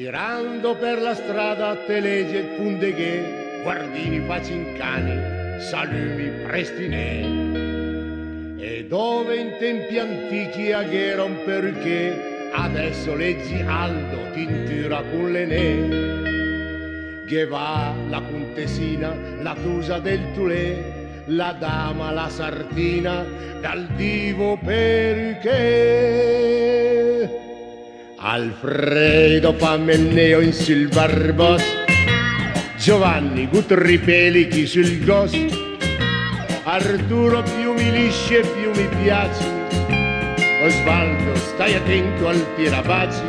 Girando per la strada te legge punte che guardini facincani, salumi prestinè. E dove in tempi antichi aghiera un perché, adesso leggi Aldo tintura con le ne. Che va la contessina, la tusa del Tulè, la dama, la sardina, dal divo perché. Alfredo Pamenneo in sul Barbos, Giovanni Gutripelichi sul Gos, Arturo più mi lisci e più mi piaci, Osvaldo stai attento al tirabaci,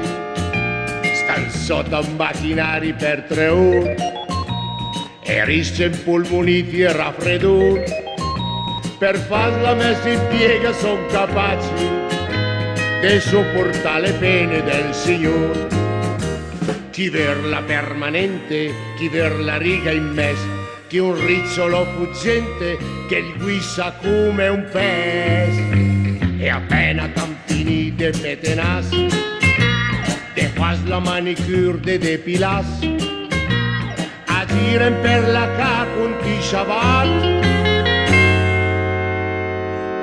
stan sotto a macchinari per 3 ore, e risce impolmoniti e raffreddori, per farla messa in piega son capaci de sopportare le pene del Signore. Chi ver la permanente, chi ver la riga in mezzo, chi un ricciolo fuggente che il guissa come un pes. E appena tampini de petenas, de fas la manicure de depilas, agiren per la ca con ti chaval,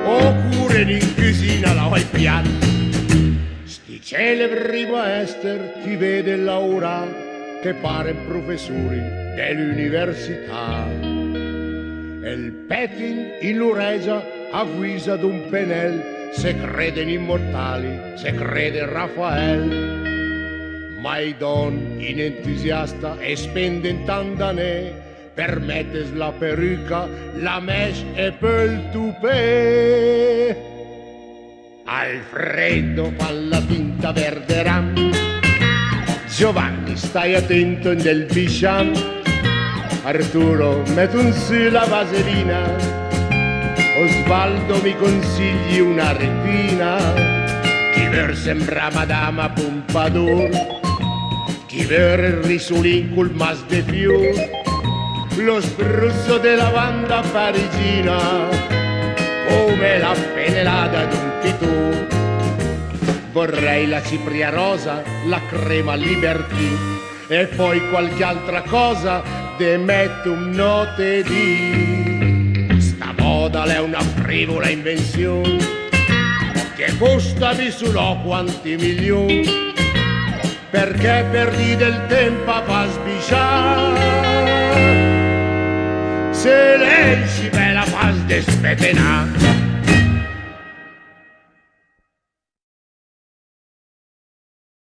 oppure in cucina la vai piatto. Sti celebri maester ti vede Laura che pare professori dell'università. E il Petin in Luregia a guisa d'un Penel, se crede in immortali, se crede in Raffaele. Ma i don in entusiasta e spende in tandanè, permettes la peruca, la mèche e pel tupè. Alfredo fa la tinta verde ram, Giovanni stai attento nel bisciam, Arturo metti un su la vaselina, Osvaldo mi consigli una retina. Chi ver sembra Madama Pompadour, chi ver il risolin col mas de fior, lo spruzzo della banda parigina, come la penelada d'un pitù. Vorrei la cipria rosa, la crema Liberty e poi qualche altra cosa de mettum note di. Sta moda è una frivola invenzione che costa di sulò quanti milioni, perché perdi del tempo a fa sbiciare, se lei si ve la fa despetenare.